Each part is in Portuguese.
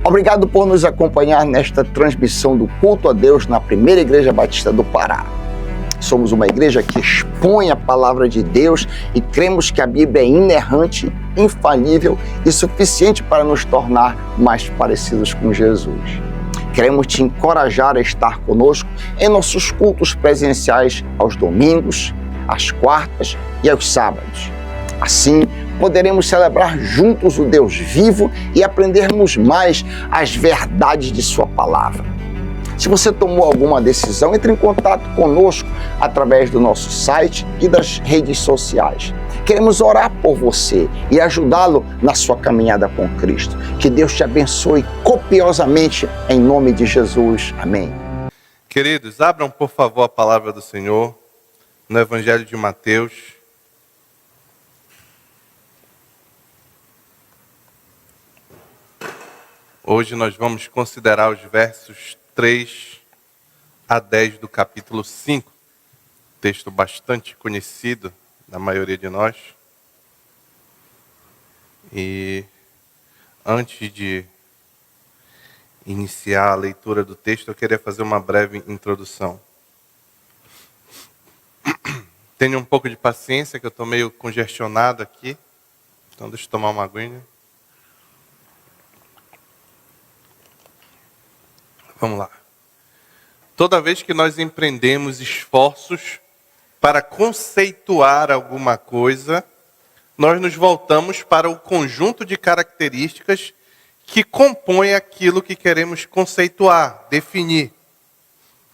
Obrigado por nos acompanhar nesta transmissão do culto a Deus na Primeira Igreja Batista do Pará. Somos uma igreja que expõe a palavra de Deus e cremos que a Bíblia é inerrante, infalível e suficiente para nos tornar mais parecidos com Jesus. Queremos te encorajar a estar conosco em nossos cultos presenciais aos domingos, às quartas e aos sábados. Assim, poderemos celebrar juntos o Deus vivo e aprendermos mais as verdades de sua palavra. Se você tomou alguma decisão, entre em contato conosco através do nosso site e das redes sociais. Queremos orar por você e ajudá-lo na sua caminhada com Cristo. Que Deus te abençoe copiosamente em nome de Jesus. Amém. Queridos, abram por favor a palavra do Senhor no Evangelho de Mateus. Hoje nós vamos considerar os versos 3 a 10 do capítulo 5, texto bastante conhecido da maioria de nós. E antes de iniciar a leitura do texto, eu queria fazer uma breve introdução. Tenha um pouco de paciência, que eu estou meio congestionado aqui, então deixa eu tomar uma aguinha. Vamos lá. Toda vez que nós empreendemos esforços para conceituar alguma coisa, nós nos voltamos para o conjunto de características que compõem aquilo que queremos conceituar, definir.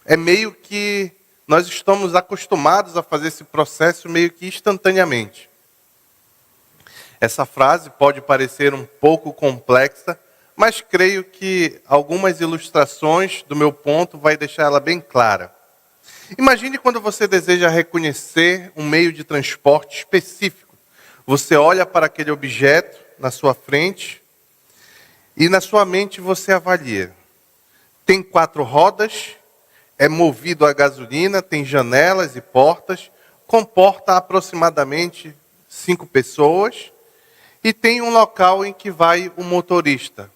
É meio que nós estamos acostumados a fazer esse processo meio que instantaneamente. Essa frase pode parecer um pouco complexa, mas creio que algumas ilustrações do meu ponto vai deixar ela bem clara. Imagine quando você deseja reconhecer um meio de transporte específico. Você olha para aquele objeto na sua frente e na sua mente você avalia. Tem 4 rodas, é movido a gasolina, tem janelas e portas, comporta aproximadamente 5 pessoas e tem um local em que vai o motorista.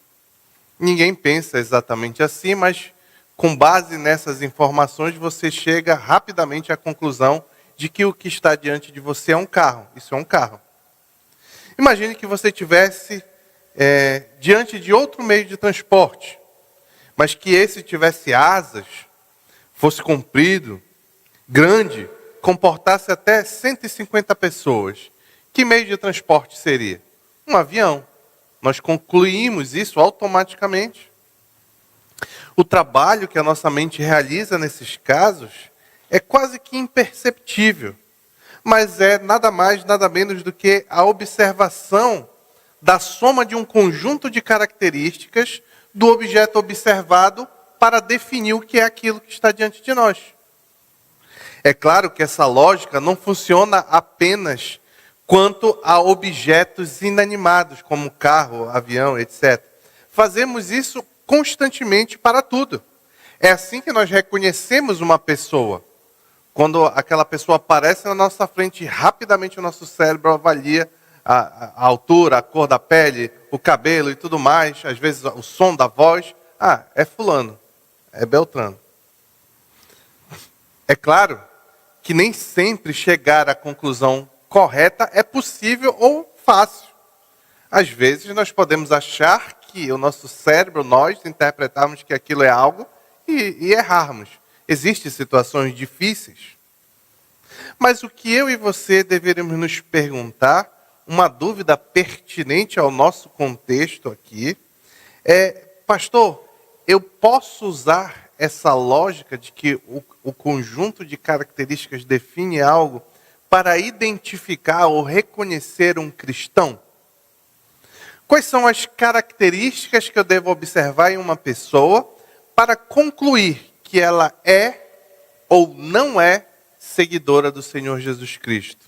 Ninguém pensa exatamente assim, mas com base nessas informações você chega rapidamente à conclusão de que o que está diante de você é um carro. Isso é um carro. Imagine que você estivesse diante de outro meio de transporte, mas que esse tivesse asas, fosse comprido, grande, comportasse até 150 pessoas. Que meio de transporte seria? Um avião. Nós concluímos isso automaticamente. O trabalho que a nossa mente realiza nesses casos é quase que imperceptível, mas é nada mais, nada menos do que a observação da soma de um conjunto de características do objeto observado para definir o que é aquilo que está diante de nós. É claro que essa lógica não funciona apenas quanto a objetos inanimados, como carro, avião, etc. Fazemos isso constantemente para tudo. É assim que nós reconhecemos uma pessoa. Quando aquela pessoa aparece na nossa frente, rapidamente o nosso cérebro avalia a altura, a cor da pele, o cabelo e tudo mais, às vezes o som da voz. Ah, é fulano, é Beltrano. É claro que nem sempre chegar à conclusão correta é possível ou fácil. Às vezes nós podemos achar que o nosso cérebro, nós interpretarmos que aquilo é algo e errarmos. Existem situações difíceis. Mas o que eu e você deveríamos nos perguntar, uma dúvida pertinente ao nosso contexto aqui, é: pastor, eu posso usar essa lógica de que o conjunto de características define algo para identificar ou reconhecer um cristão? Quais são as características que eu devo observar em uma pessoa para concluir que ela é ou não é seguidora do Senhor Jesus Cristo?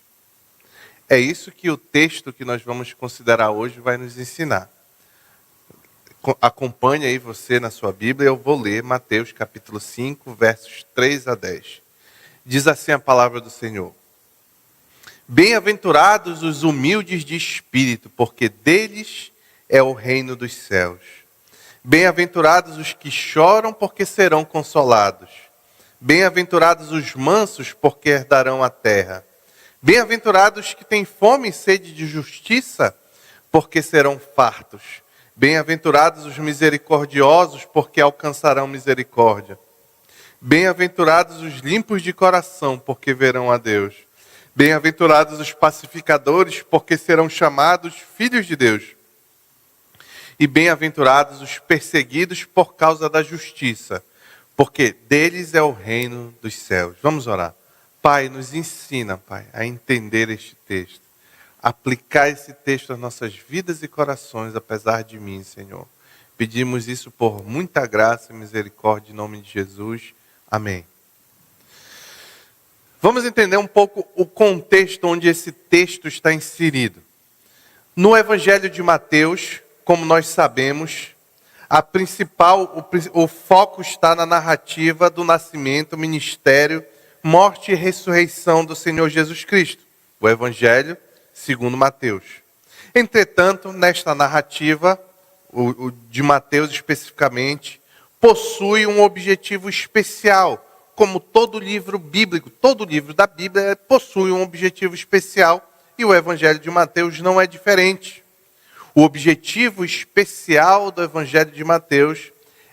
É isso que o texto que nós vamos considerar hoje vai nos ensinar. Acompanhe aí você na sua Bíblia, eu vou ler Mateus capítulo 5, versos 3 a 10. Diz assim a palavra do Senhor: Bem-aventurados os humildes de espírito, porque deles é o reino dos céus. Bem-aventurados os que choram, porque serão consolados. Bem-aventurados os mansos, porque herdarão a terra. Bem-aventurados que têm fome e sede de justiça, porque serão fartos. Bem-aventurados os misericordiosos, porque alcançarão misericórdia. Bem-aventurados os limpos de coração, porque verão a Deus. Bem-aventurados os pacificadores, porque serão chamados filhos de Deus. E bem-aventurados os perseguidos por causa da justiça, porque deles é o reino dos céus. Vamos orar. Pai, nos ensina, Pai, a entender este texto. Aplicar esse texto às nossas vidas e corações, apesar de mim, Senhor. Pedimos isso por muita graça e misericórdia, em nome de Jesus. Amém. Vamos entender um pouco o contexto onde esse texto está inserido. No Evangelho de Mateus, como nós sabemos, o foco está na narrativa do nascimento, ministério, morte e ressurreição do Senhor Jesus Cristo. O Evangelho segundo Mateus. Entretanto, nesta narrativa, o de Mateus especificamente, possui um objetivo especial. Como todo livro bíblico, todo livro da Bíblia possui um objetivo especial, e o Evangelho de Mateus não é diferente. O objetivo especial do Evangelho de Mateus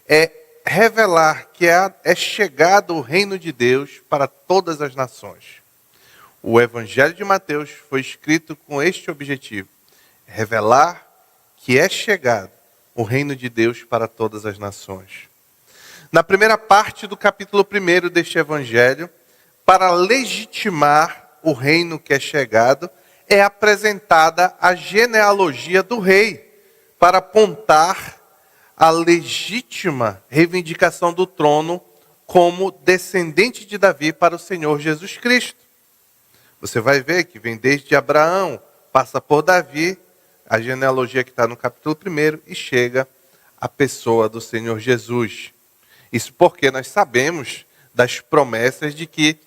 é revelar que é chegado o reino de Deus para todas as nações. O Evangelho de Mateus foi escrito com este objetivo: revelar que é chegado o reino de Deus para todas as nações. Na primeira parte do capítulo 1 deste Evangelho, para legitimar o reino que é chegado, é apresentada a genealogia do rei, para apontar a legítima reivindicação do trono como descendente de Davi para o Senhor Jesus Cristo. Você vai ver que vem desde Abraão, passa por Davi, a genealogia que está no capítulo 1, e chega à pessoa do Senhor Jesus. Isso porque nós sabemos das promessas de que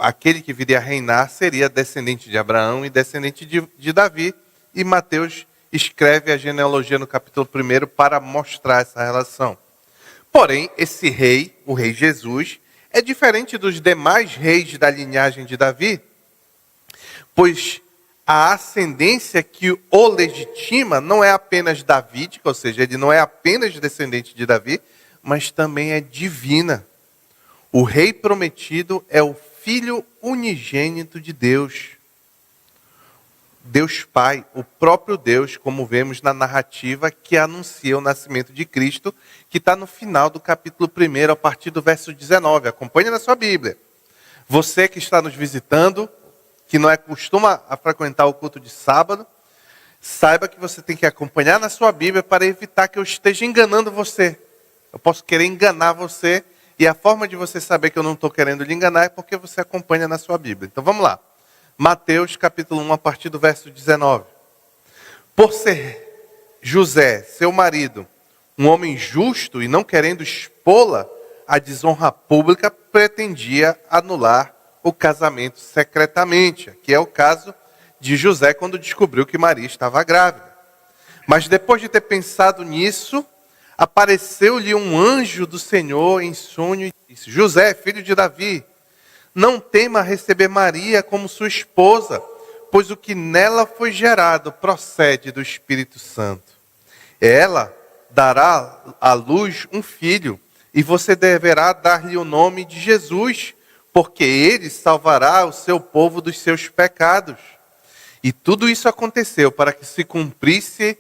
aquele que viria a reinar seria descendente de Abraão e descendente de Davi. E Mateus escreve a genealogia no capítulo 1 para mostrar essa relação. Porém, esse rei, o rei Jesus, é diferente dos demais reis da linhagem de Davi, pois a ascendência que o legitima não é apenas davídica, ou seja, ele não é apenas descendente de Davi, mas também é divina. O rei prometido é o Filho unigênito de Deus. Deus Pai, o próprio Deus, como vemos na narrativa que anuncia o nascimento de Cristo, que está no final do capítulo 1, a partir do verso 19. Acompanhe na sua Bíblia. Você que está nos visitando, que não costuma a frequentar o culto de sábado, saiba que você tem que acompanhar na sua Bíblia para evitar que eu esteja enganando você. Eu posso querer enganar você, e a forma de você saber que eu não estou querendo lhe enganar é porque você acompanha na sua Bíblia. Então vamos lá. Mateus capítulo 1, a partir do verso 19. Por ser José, seu marido, um homem justo e não querendo expô-la à desonra pública, pretendia anular o casamento secretamente. Aqui é o caso de José quando descobriu que Maria estava grávida. Mas depois de ter pensado nisso, apareceu-lhe um anjo do Senhor em sonho e disse: José, filho de Davi, não tema receber Maria como sua esposa, pois o que nela foi gerado procede do Espírito Santo. Ela dará à luz um filho, e você deverá dar-lhe o nome de Jesus, porque ele salvará o seu povo dos seus pecados. E tudo isso aconteceu para que se cumprisse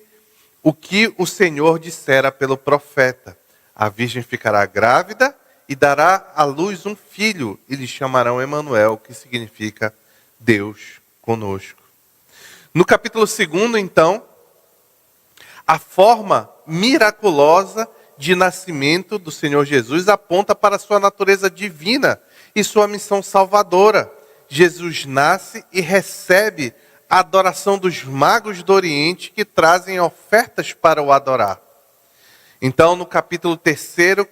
o que o Senhor dissera pelo profeta: a virgem ficará grávida e dará à luz um filho, e lhe chamarão Emanuel, que significa Deus conosco. No capítulo 2, então, a forma miraculosa de nascimento do Senhor Jesus aponta para a sua natureza divina e sua missão salvadora. Jesus nasce e recebe a adoração dos magos do Oriente, que trazem ofertas para o adorar. Então, no capítulo 3,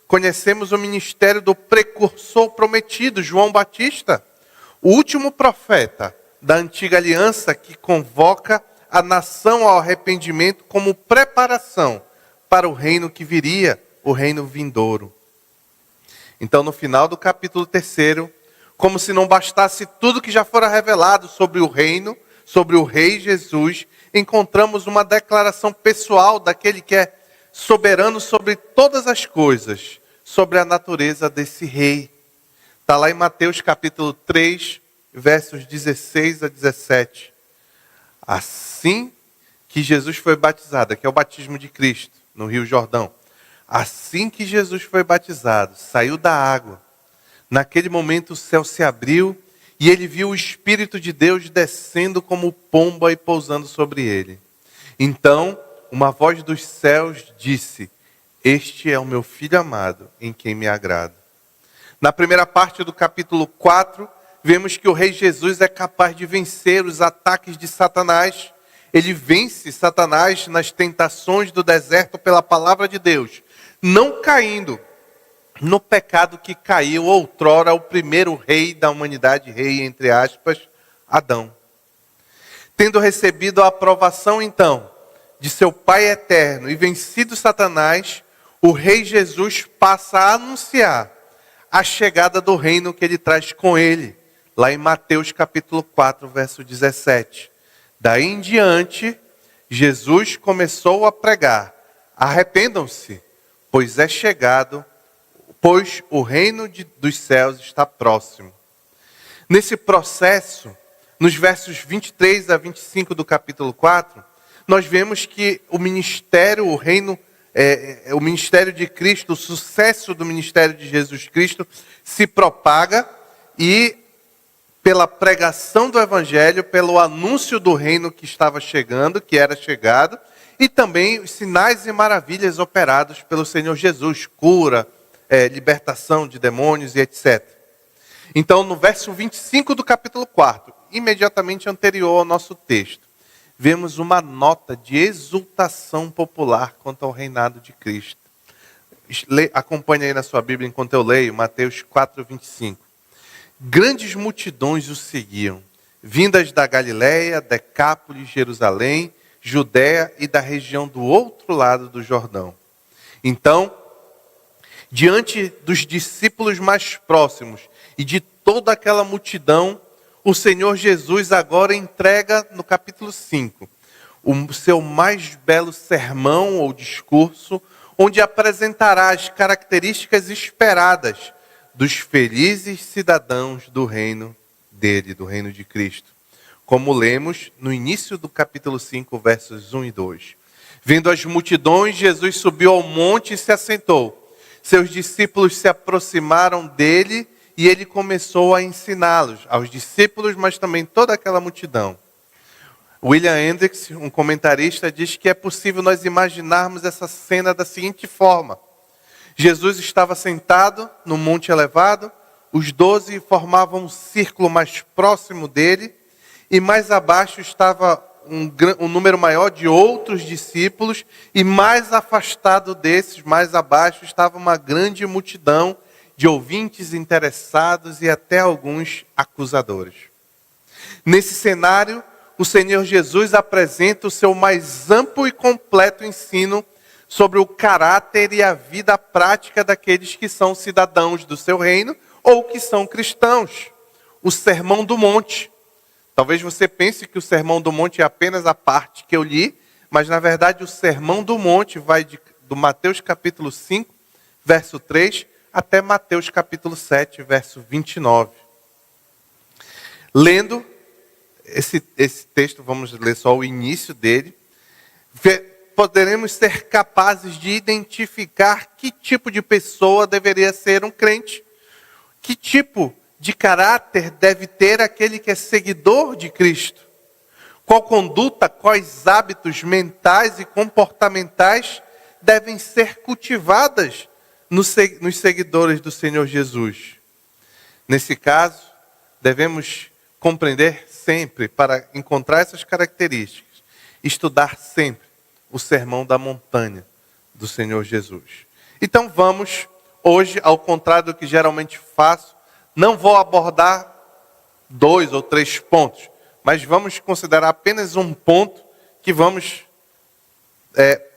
conhecemos o ministério do precursor prometido, João Batista, o último profeta da antiga aliança que convoca a nação ao arrependimento como preparação para o reino que viria, o reino vindouro. Então, no final do capítulo 3, como se não bastasse tudo que já fora revelado sobre o reino, sobre o Rei Jesus, encontramos uma declaração pessoal daquele que é soberano sobre todas as coisas, sobre a natureza desse rei. Está lá em Mateus capítulo 3, versos 16 a 17. Assim que Jesus foi batizado, que é o batismo de Cristo, no Rio Jordão. Assim que Jesus foi batizado, saiu da água. Naquele momento o céu se abriu e ele viu o Espírito de Deus descendo como pomba e pousando sobre ele. Então, uma voz dos céus disse: Este é o meu Filho amado, em quem me agrado. Na primeira parte do capítulo 4, vemos que o Rei Jesus é capaz de vencer os ataques de Satanás. Ele vence Satanás nas tentações do deserto pela palavra de Deus, não caindo no pecado que caiu outrora o primeiro rei da humanidade, rei entre aspas, Adão. Tendo recebido a aprovação então de seu Pai eterno e vencido Satanás, o Rei Jesus passa a anunciar a chegada do reino que ele traz com ele, lá em Mateus capítulo 4, verso 17. Daí em diante, Jesus começou a pregar: arrependam-se, pois é chegado, pois o reino dos céus está próximo. Nesse processo, nos versos 23 a 25 do capítulo 4, nós vemos que o ministério, o ministério de Cristo, o sucesso do ministério de Jesus Cristo se propaga e pela pregação do Evangelho, pelo anúncio do reino que estava chegando, que era chegado, e também os sinais e maravilhas operados pelo Senhor Jesus, cura, libertação de demônios e etc. Então, no verso 25 do capítulo 4, imediatamente anterior ao nosso texto, vemos uma nota de exultação popular quanto ao reinado de Cristo. Acompanhe aí na sua Bíblia enquanto eu leio, Mateus 4, 25. Grandes multidões o seguiam, vindas da Galiléia, Decápolis, Jerusalém, Judéia e da região do outro lado do Jordão. Então, diante dos discípulos mais próximos e de toda aquela multidão, o Senhor Jesus agora entrega no capítulo 5 o seu mais belo sermão ou discurso, onde apresentará as características esperadas dos felizes cidadãos do reino dele, do reino de Cristo. Como lemos no início do capítulo 5, versos 1 e 2. Vendo as multidões, Jesus subiu ao monte e se assentou. Seus discípulos se aproximaram dele e ele começou a ensiná-los, aos discípulos, mas também toda aquela multidão. William Hendricks, um comentarista, diz que é possível nós imaginarmos essa cena da seguinte forma: Jesus estava sentado no monte elevado, os 12 formavam um círculo mais próximo dele, e mais abaixo estava um número maior de outros discípulos, e mais afastado desses, mais abaixo, estava uma grande multidão de ouvintes interessados e até alguns acusadores. Nesse cenário, o Senhor Jesus apresenta o seu mais amplo e completo ensino sobre o caráter e a vida prática daqueles que são cidadãos do seu reino ou que são cristãos. O Sermão do Monte. Talvez você pense que o Sermão do Monte é apenas a parte que eu li, mas na verdade o Sermão do Monte vai do Mateus capítulo 5, verso 3, até Mateus capítulo 7, verso 29. Lendo esse texto, vamos ler só o início dele, poderemos ser capazes de identificar que tipo de pessoa deveria ser um crente, que tipo de caráter deve ter aquele que é seguidor de Cristo, qual conduta, quais hábitos mentais e comportamentais devem ser cultivadas nos seguidores do Senhor Jesus. Nesse caso, devemos compreender sempre, para encontrar essas características, estudar sempre o Sermão da Montanha do Senhor Jesus. Então vamos, hoje, ao contrário do que geralmente faço, não vou abordar 2 ou 3 pontos, mas vamos considerar apenas um ponto que vamos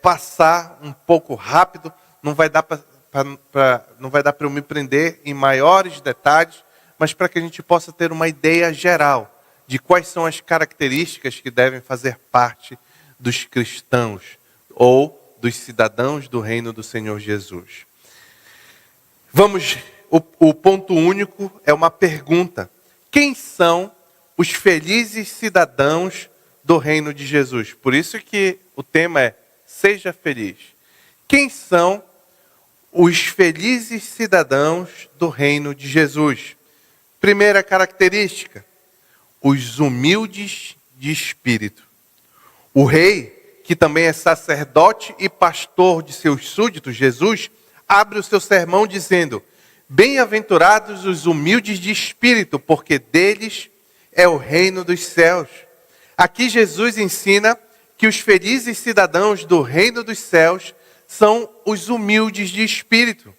passar um pouco rápido, não vai dar para eu me prender em maiores detalhes, mas para que a gente possa ter uma ideia geral de quais são as características que devem fazer parte dos cristãos ou dos cidadãos do reino do Senhor Jesus. O ponto único é uma pergunta. Quem são os felizes cidadãos do reino de Jesus? Por isso que o tema é Seja Feliz. Quem são os felizes cidadãos do reino de Jesus? Primeira característica, os humildes de espírito. O rei, que também é sacerdote e pastor de seus súditos, Jesus, abre o seu sermão dizendo: bem-aventurados os humildes de espírito, porque deles é o reino dos céus. Aqui Jesus ensina que os felizes cidadãos do reino dos céus são os humildes de espírito.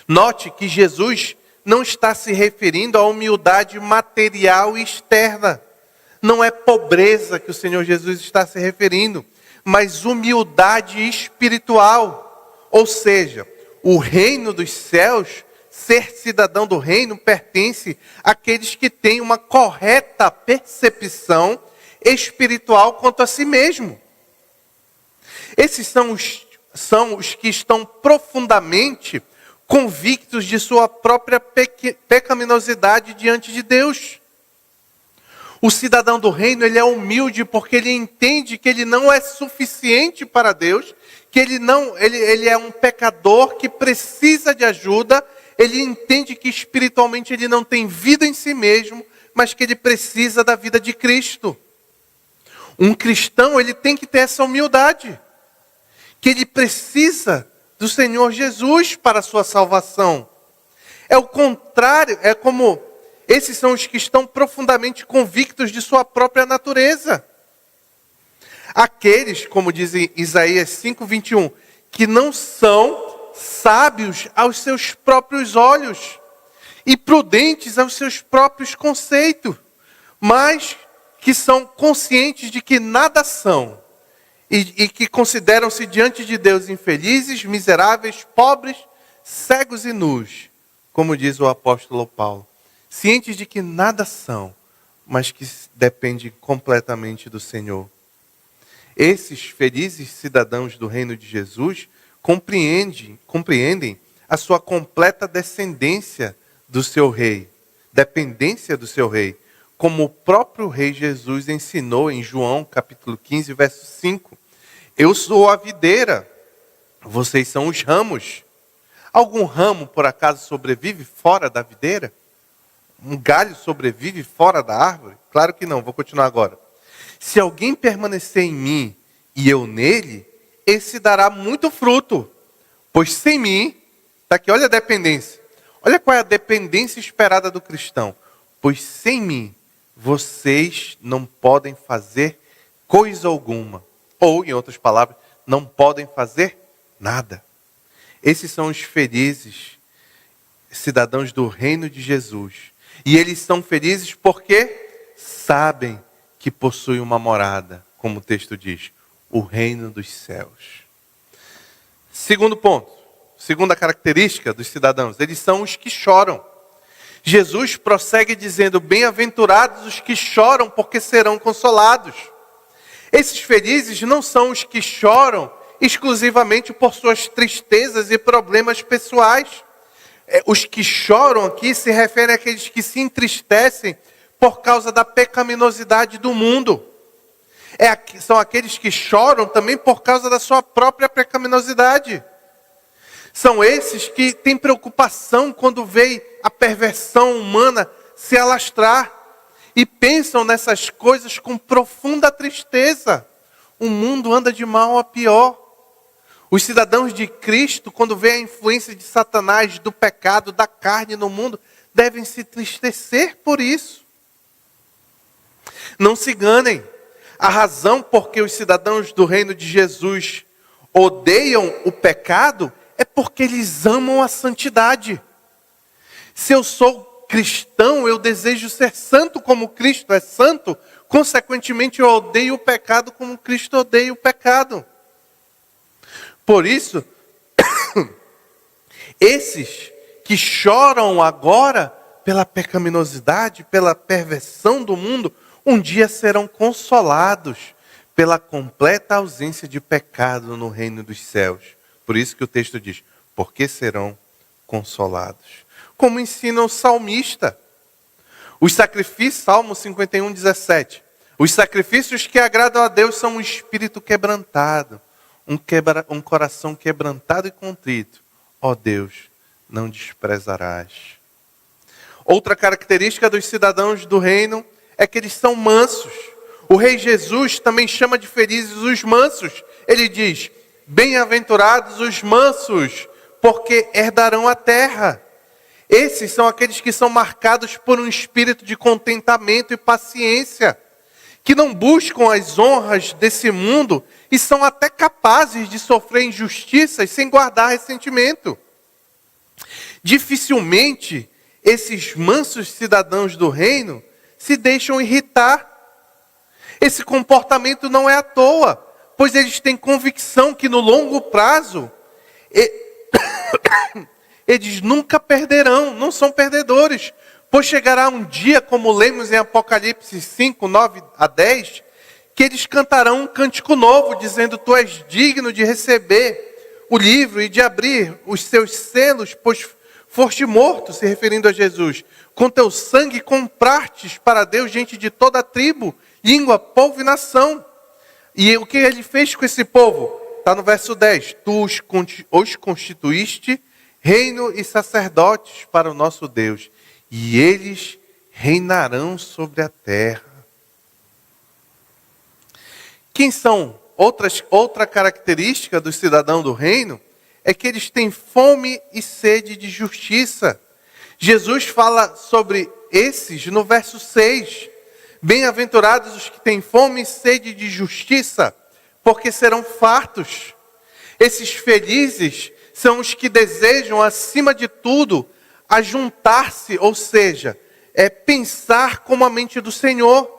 Note que Jesus não está se referindo à humildade material e externa. Não é pobreza que o Senhor Jesus está se referindo, mas humildade espiritual. Ou seja, o reino dos céus, ser cidadão do reino, pertence àqueles que têm uma correta percepção espiritual quanto a si mesmo. Esses são os que estão profundamente convictos de sua própria pecaminosidade diante de Deus. O cidadão do reino, ele é humilde porque ele entende que ele não é suficiente para Deus, que ele é um pecador que precisa de ajuda, ele entende que espiritualmente ele não tem vida em si mesmo, mas que ele precisa da vida de Cristo. Um cristão, ele tem que ter essa humildade, que ele precisa do Senhor Jesus para a sua salvação. É o contrário, é como esses são os que estão profundamente convictos de sua própria natureza. Aqueles, como diz Isaías 5:21, que não são sábios aos seus próprios olhos e prudentes aos seus próprios conceitos, mas que são conscientes de que nada são e que consideram-se diante de Deus infelizes, miseráveis, pobres, cegos e nus, como diz o apóstolo Paulo. Cientes de que nada são, mas que dependem completamente do Senhor. Esses felizes cidadãos do reino de Jesus compreendem a sua completa descendência do seu rei, dependência do seu rei, como o próprio rei Jesus ensinou em João capítulo 15, verso 5. Eu sou a videira, vocês são os ramos. Algum ramo, por acaso, sobrevive fora da videira? Um galho sobrevive fora da árvore? Claro que não, vou continuar agora. Se alguém permanecer em mim e eu nele, esse dará muito fruto. Pois sem mim, está aqui, olha a dependência. Olha qual é a dependência esperada do cristão. Pois sem mim, vocês não podem fazer coisa alguma. Ou, em outras palavras, não podem fazer nada. Esses são os felizes cidadãos do reino de Jesus. E eles são felizes porque sabem que possuem uma morada, como o texto diz, o reino dos céus. Segundo ponto, segunda característica dos cidadãos, eles são os que choram. Jesus prossegue dizendo: bem-aventurados os que choram, porque serão consolados. Esses felizes não são os que choram exclusivamente por suas tristezas e problemas pessoais. Os que choram aqui se referem àqueles que se entristecem por causa da pecaminosidade do mundo. São aqueles que choram também por causa da sua própria pecaminosidade. São esses que têm preocupação quando veem a perversão humana se alastrar e pensam nessas coisas com profunda tristeza. O mundo anda de mal a pior. Os cidadãos de Cristo, quando veem a influência de Satanás, do pecado, da carne no mundo, devem se entristecer por isso. Não se enganem. A razão por que os cidadãos do reino de Jesus odeiam o pecado é porque eles amam a santidade. Se eu sou cristão, eu desejo ser santo como Cristo é santo, consequentemente eu odeio o pecado como Cristo odeia o pecado. Por isso, esses que choram agora pela pecaminosidade, pela perversão do mundo, um dia serão consolados pela completa ausência de pecado no reino dos céus. Por isso que o texto diz, porque serão consolados. Como ensina o salmista, os sacrifícios, Salmo 51, 17, os sacrifícios que agradam a Deus são um espírito quebrantado, um coração quebrantado e contrito. Ó Deus, não desprezarás. Outra característica dos cidadãos do reino é que eles são mansos. O rei Jesus também chama de felizes os mansos. Ele diz, bem-aventurados os mansos, porque herdarão a terra. Esses são aqueles que são marcados por um espírito de contentamento e paciência, que não buscam as honras desse mundo e são até capazes de sofrer injustiças sem guardar ressentimento. Dificilmente esses mansos cidadãos do reino se deixam irritar. Esse comportamento não é à toa, pois eles têm convicção que no longo prazo eles nunca perderão, não são perdedores. Pois chegará um dia, como lemos em Apocalipse 5, 9 a 10, que eles cantarão um cântico novo, dizendo, tu és digno de receber o livro e de abrir os seus selos, pois foste morto, se referindo a Jesus. Com teu sangue compraste para Deus gente de toda a tribo, língua, povo e nação. E o que ele fez com esse povo? Está no verso 10. Tu os constituíste reino e sacerdotes para o nosso Deus, e eles reinarão sobre a terra. Quem são? Outra característica do cidadão do reino é que eles têm fome e sede de justiça. Jesus fala sobre esses no verso 6. Bem-aventurados os que têm fome e sede de justiça, porque serão fartos. Esses felizes são os que desejam, acima de tudo, ajuntar-se, ou seja, pensar como a mente do Senhor.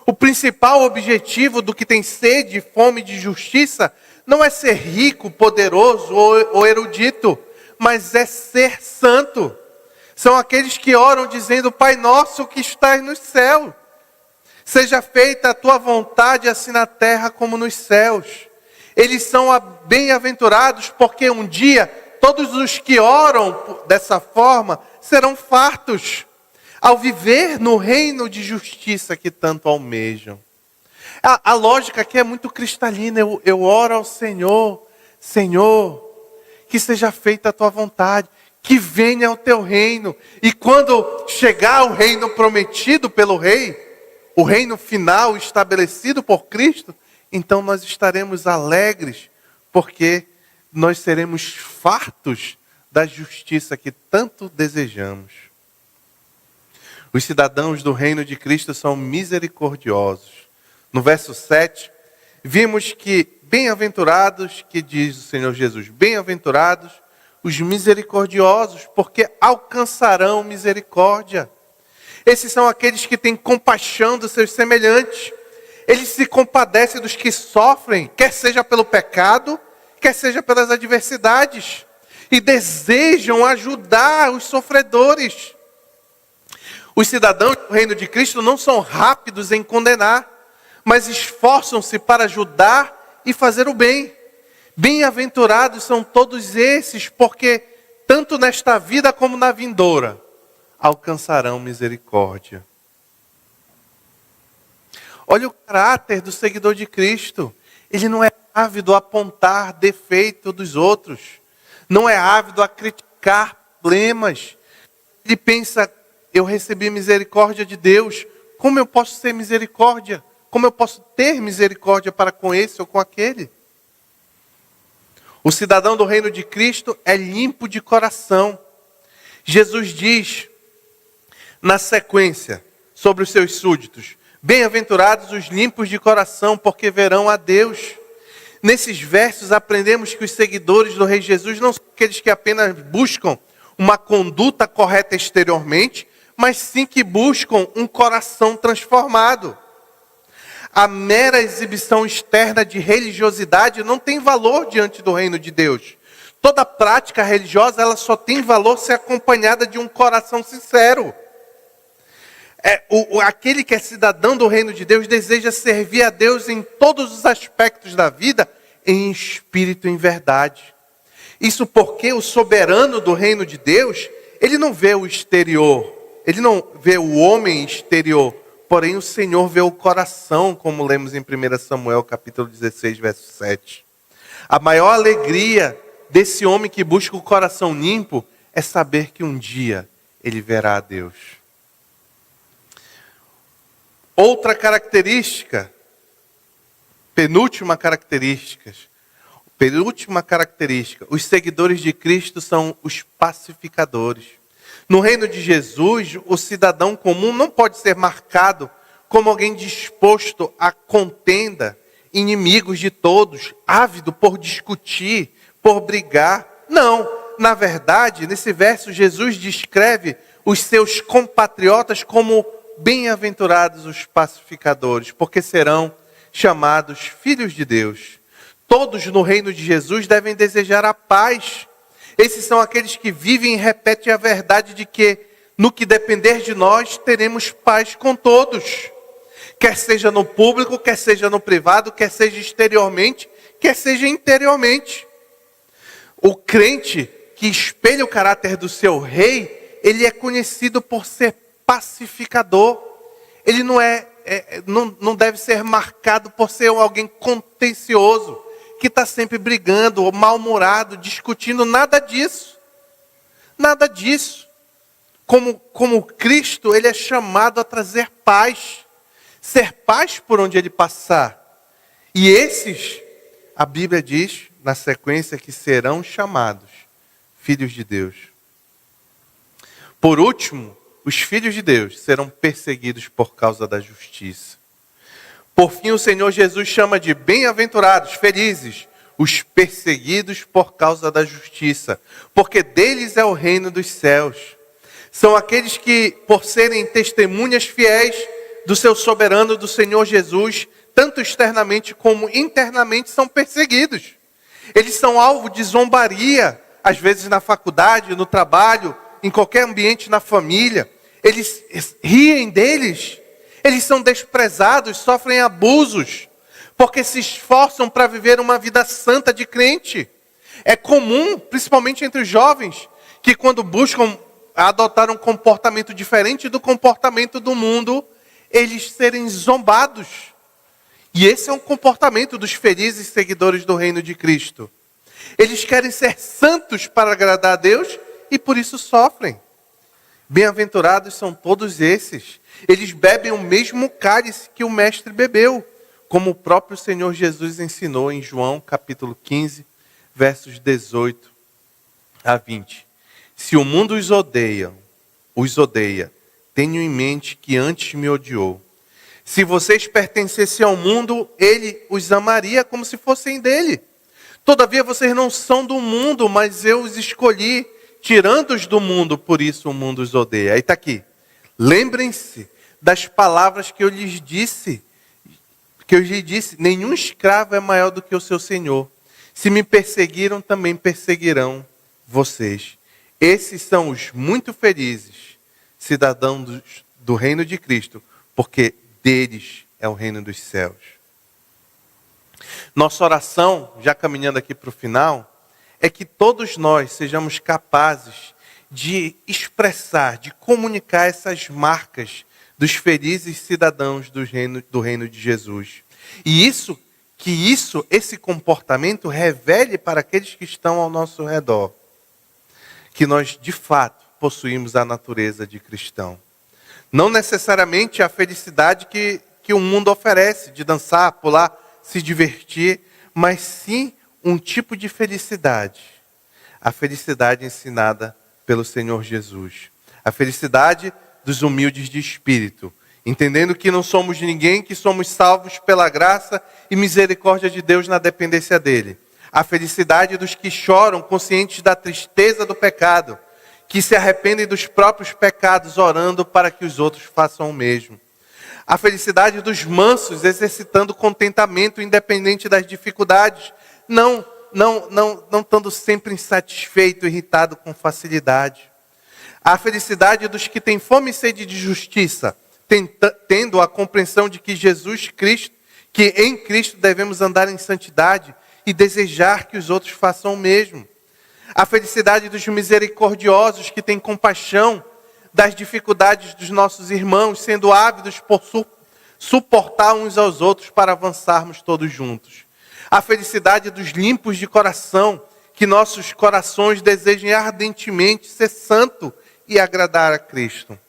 O principal objetivo do que tem sede e fome de justiça não é ser rico, poderoso ou erudito, mas é ser santo. São aqueles que oram dizendo, Pai nosso que estás no céu, seja feita a tua vontade assim na terra como nos céus. Eles são bem-aventurados porque um dia todos os que oram dessa forma serão fartos ao viver no reino de justiça que tanto almejam. A lógica aqui é muito cristalina. Eu oro ao Senhor, Senhor, que seja feita a tua vontade, que venha o teu reino. E quando chegar o reino prometido pelo rei, o reino final estabelecido por Cristo, então nós estaremos alegres, porque nós seremos fartos da justiça que tanto desejamos. Os cidadãos do reino de Cristo são misericordiosos. No verso 7, vimos que bem-aventurados, que diz o Senhor Jesus, bem-aventurados os misericordiosos, porque alcançarão misericórdia. Esses são aqueles que têm compaixão dos seus semelhantes. Eles se compadecem dos que sofrem, quer seja pelo pecado, quer seja pelas adversidades. E desejam ajudar os sofredores. Os cidadãos do reino de Cristo não são rápidos em condenar, mas esforçam-se para ajudar e fazer o bem. Bem-aventurados são todos esses, porque tanto nesta vida como na vindoura, alcançarão misericórdia. Olha o caráter do seguidor de Cristo. Ele não é ávido a apontar defeito dos outros. Não é ávido a criticar problemas. Ele pensa, eu recebi misericórdia de Deus. Como eu posso ser misericórdia? Como eu posso ter misericórdia para com esse ou com aquele? O cidadão do reino de Cristo é limpo de coração. Jesus diz, na sequência, sobre os seus súditos, bem-aventurados os limpos de coração, porque verão a Deus. Nesses versos aprendemos que os seguidores do Rei Jesus não são aqueles que apenas buscam uma conduta correta exteriormente, mas sim que buscam um coração transformado. A mera exibição externa de religiosidade não tem valor diante do reino de Deus. Toda prática religiosa, ela só tem valor se acompanhada de um coração sincero. Aquele que é cidadão do reino de Deus deseja servir a Deus em todos os aspectos da vida, em espírito e em verdade. Isso porque o soberano do reino de Deus, ele não vê o exterior, ele não vê o homem exterior, porém o Senhor vê o coração, como lemos em 1 Samuel capítulo 16, verso 7. A maior alegria desse homem que busca o coração limpo é saber que um dia ele verá a Deus. Outra característica, penúltima característica, os seguidores de Cristo são os pacificadores. No reino de Jesus, o cidadão comum não pode ser marcado como alguém disposto à contenda, inimigos de todos, ávido por discutir, por brigar. Não, na verdade, nesse verso, Jesus descreve os seus compatriotas como bem-aventurados os pacificadores, porque serão chamados filhos de Deus. Todos no reino de Jesus devem desejar a paz. Esses são aqueles que vivem e repetem a verdade de que, no que depender de nós, teremos paz com todos. Quer seja no público, quer seja no privado, quer seja exteriormente, quer seja interiormente. O crente que espelha o caráter do seu rei, ele é conhecido por ser pacificador. Ele não deve ser marcado por ser alguém contencioso, que está sempre brigando, mal-humorado, discutindo, nada disso. Nada disso. Como Cristo, ele é chamado a trazer paz. Ser paz por onde ele passar. E esses, a Bíblia diz, na sequência, que serão chamados filhos de Deus. Por último, os filhos de Deus serão perseguidos por causa da justiça. Por fim, o Senhor Jesus chama de bem-aventurados, felizes, os perseguidos por causa da justiça, porque deles é o reino dos céus. São aqueles que, por serem testemunhas fiéis do seu soberano, do Senhor Jesus, tanto externamente como internamente, são perseguidos. Eles são alvo de zombaria, às vezes na faculdade, no trabalho, em qualquer ambiente, na família. Eles riem deles, eles são desprezados, sofrem abusos, porque se esforçam para viver uma vida santa de crente. É comum, principalmente entre os jovens, que quando buscam adotar um comportamento diferente do comportamento do mundo, eles serem zombados. E esse é um comportamento dos felizes seguidores do reino de Cristo. Eles querem ser santos para agradar a Deus e por isso sofrem. Bem-aventurados são todos esses. Eles bebem o mesmo cálice que o mestre bebeu, como o próprio Senhor Jesus ensinou em João capítulo 15, versos 18 a 20. Se o mundo os odeia, tenham em mente que antes me odiou. Se vocês pertencessem ao mundo, ele os amaria como se fossem dele. Todavia vocês não são do mundo, mas eu os escolhi, tirando-os do mundo, por isso o mundo os odeia. Aí está aqui. Lembrem-se das palavras que eu lhes disse. Nenhum escravo é maior do que o seu senhor. Se me perseguiram, também perseguirão vocês. Esses são os muito felizes, cidadãos do reino de Cristo, porque deles é o reino dos céus. Nossa oração, já caminhando aqui para o final, é que todos nós sejamos capazes de expressar, de comunicar essas marcas dos felizes cidadãos do reino de Jesus. E esse comportamento revele para aqueles que estão ao nosso redor que nós, de fato, possuímos a natureza de cristão. Não necessariamente a felicidade que o mundo oferece, de dançar, pular, se divertir, mas sim um tipo de felicidade. A felicidade ensinada pelo Senhor Jesus. A felicidade dos humildes de espírito, entendendo que não somos ninguém, que somos salvos pela graça e misericórdia de Deus na dependência dele. A felicidade dos que choram, conscientes da tristeza do pecado, que se arrependem dos próprios pecados, orando para que os outros façam o mesmo. A felicidade dos mansos, exercitando contentamento independente das dificuldades, não estando sempre insatisfeito, irritado com facilidade. A felicidade dos que têm fome e sede de justiça, tendo a compreensão de que Jesus Cristo, que em Cristo devemos andar em santidade e desejar que os outros façam o mesmo. A felicidade dos misericordiosos que têm compaixão das dificuldades dos nossos irmãos, sendo ávidos por suportar uns aos outros para avançarmos todos juntos. A felicidade dos limpos de coração, que nossos corações desejem ardentemente ser santo e agradar a Cristo.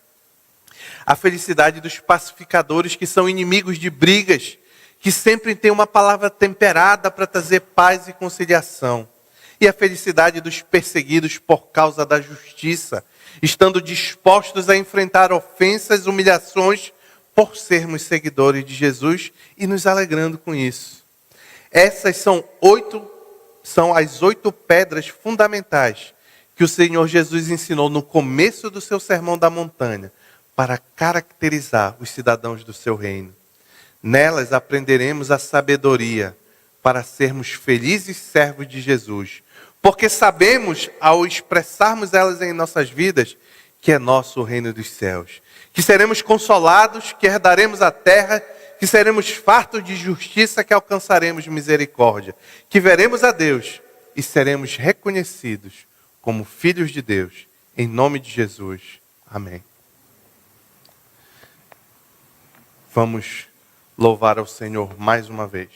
A felicidade dos pacificadores, que são inimigos de brigas, que sempre têm uma palavra temperada para trazer paz e conciliação. E a felicidade dos perseguidos por causa da justiça, estando dispostos a enfrentar ofensas, humilhações, por sermos seguidores de Jesus e nos alegrando com isso. Essas são as 8 pedras fundamentais que o Senhor Jesus ensinou no começo do seu Sermão da Montanha para caracterizar os cidadãos do seu reino. Nelas aprenderemos a sabedoria para sermos felizes servos de Jesus, porque sabemos, ao expressarmos elas em nossas vidas, que é nosso o reino dos céus, que seremos consolados, que herdaremos a terra, que seremos fartos de justiça, que alcançaremos misericórdia, que veremos a Deus e seremos reconhecidos como filhos de Deus, em nome de Jesus. Amém. Vamos louvar ao Senhor mais uma vez.